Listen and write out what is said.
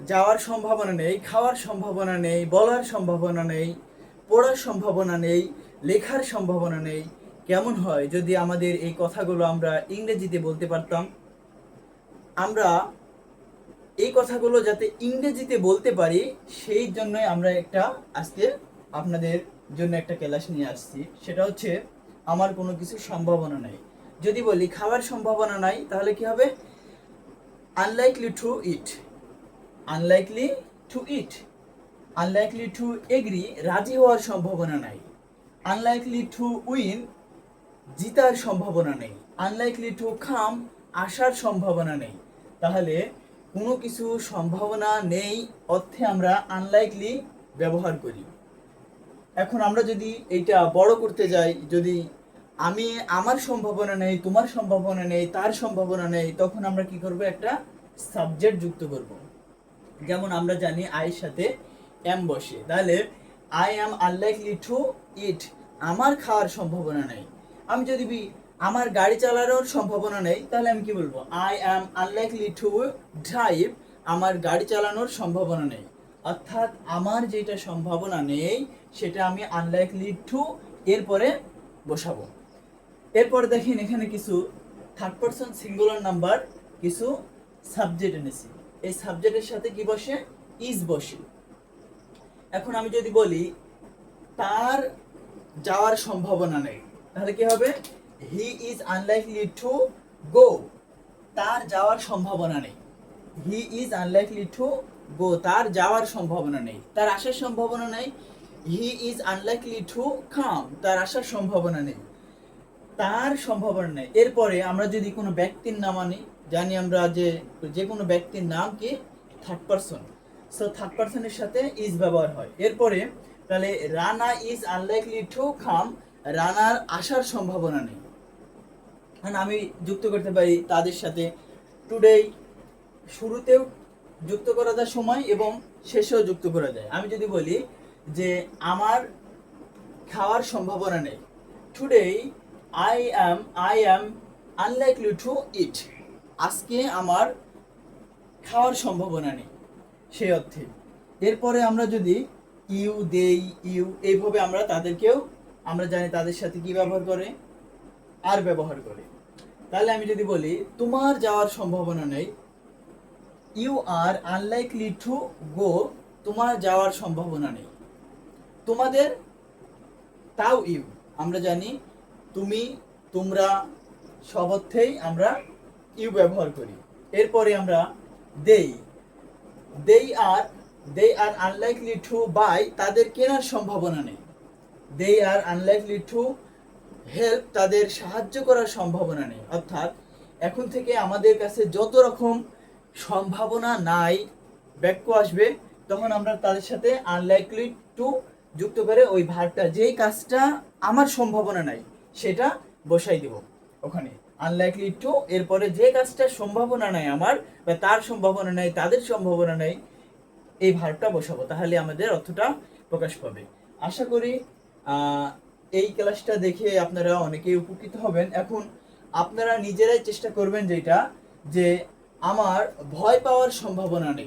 যাওয়ার সম্ভাবনা নেই, খাওয়ার সম্ভাবনা নেই, বলার সম্ভাবনা নেই, পড়ার সম্ভাবনা নেই, লেখার সম্ভাবনা নেই। কেমন হয় যদি আমাদের এই কথাগুলো আমরা ইংরেজিতে বলতে পারতাম? আমরা এই কথাগুলো যাতে ইংরেজিতে বলতে পারি, সেই জন্যই আমরা আজকে আপনাদের জন্য একটা ক্লাস নিয়ে আসছি। সেটা হচ্ছে আমার কোনো কিছু সম্ভাবনা নাই। যদি বলি খাওয়ার সম্ভাবনা নাই, তাহলে কি হবে? Unlikely to it, unlikely to it, unlikely to agri, রাজি হওয়ার সম্ভাবনা নাই। আনলাইকলি টু উইন, জিতার সম্ভাবনা নেই। আনলাইকলি টু কাম, আসার সম্ভাবনা নেই। তাহলে কোনো কিছু সম্ভাবনা নেই অর্থে আমরা আনলাইকলি ব্যবহার করি। এখন আমরা যদি এইটা বড় করতে যাই, যদি আমার সম্ভাবনা নেই, তোমার সম্ভাবনা নেই, তার সম্ভাবনা নেই, তখন আমরা কি করব? একটা সাবজেক্ট যুক্ত করব। যেমন আমরা জানি আয়ের সাথে এম বসে, তাহলে আই অ্যাম আনলাইকলি টু ইট, আমার খাওয়ার সম্ভাবনা নেই। আমি যদি আমার গাড়ি চালানোর সম্ভাবনা নেই, তাহলে আমি কি বলবো? I am unlikely to drive, আমার গাড়ি চালানোর সম্ভাবনা নেই। অর্থাৎ আমার যেটা সম্ভাবনা নেই সেটা আমি আনলাইকলি টু এরপরে বসাবো। এরপর দেখেন এখানে কিছু থার্ড পারসন সিঙ্গুলার নাম্বার, কিছু সাবজেক্ট এনেছি। এই সাবজেক্টের সাথে কি বসে? ইজ বসে। এখন আমি যদি বলি তার যাওয়ার সম্ভাবনা নেই, তাহলে কি হবে? He is unlikely to go, তার যাওয়ার সম্ভাবনা নেই। He is unlikely to go, তার যাওয়ার সম্ভাবনা নেই। তার আসার সম্ভাবনা নেই। He is unlikely to come, তার আসার সম্ভাবনা নেই। তার সম্ভাবনা নেই। এরপরে আমরা যদি কোনো ব্যক্তির নাম আনি, জানি আমরা যে কোনো ব্যক্তির নাম কি? Third person. সো থার্ড পারসনের সাথে ইজ ব্যবহার হয়। এরপরে তাহলে Rana is unlikely to come, রানার আসার সম্ভাবনা নেই। কারণ আমি যুক্ত করতে পারি তাদের সাথে টুডে, শুরুতেও যুক্ত করা যায় সময় এবং শেষেও যুক্ত করা যায়। আমি যদি বলি যে আমার খাওয়ার সম্ভাবনা নেই, today I am unlikely to eat, আজকে আমার খাওয়ার সম্ভাবনা নেই, সেই অর্থে। এরপরে আমরা যদি ইউ, দেই, ইউ, এইভাবে আমরা তাদেরকেও, আমরা জানি তাদের সাথে কি ব্যবহার করে? আর ব্যবহার করে। তাহলে আমি যদি বলি তোমার যাওয়ার সম্ভাবনা নেই, you are unlikely to go, তোমার যাওয়ার সম্ভাবনা নেই। তোমাদের, তাও ইউ, আমরা জানি তুমি, তোমরা, সব অর্থেই আমরা ইউ ব্যবহার করি। এরপরে আমরা দেই, দেই আর আনলাইকলি টু বাই, তাদের কেনার সম্ভাবনা নেই। দে আর আনলাইকলি টু হেল্প, তাদের সাহায্য করার সম্ভাবনা নেই। অর্থাৎ এখন থেকে আমাদের কাছে যত রকম সম্ভাবনা নাই বাক্য আসবে, তখন আমরা তাদের সাথে আনলাইকলি টু যুক্ত করে ওই ভার্বটা, যেই কাজটা আমার সম্ভাবনা নাই সেটা বসাই দেব ওখানে। আনলাইকলি টু এরপরে যে কাজটার সম্ভাবনা নাই আমার, বা তার সম্ভাবনা নাই, তাদের সম্ভাবনা নাই, এই ভার্বটা বসাবো। তাহলে আমাদের অর্থটা প্রকাশ পাবে। আশা করি এই ক্লাসটা দেখে আপনারা অনেকেই উপকৃত হবেন। এখন আপনারা নিজেরাই চেষ্টা করবেন যেটা, যে আমার ভয় পাওয়ার সম্ভাবনা নেই।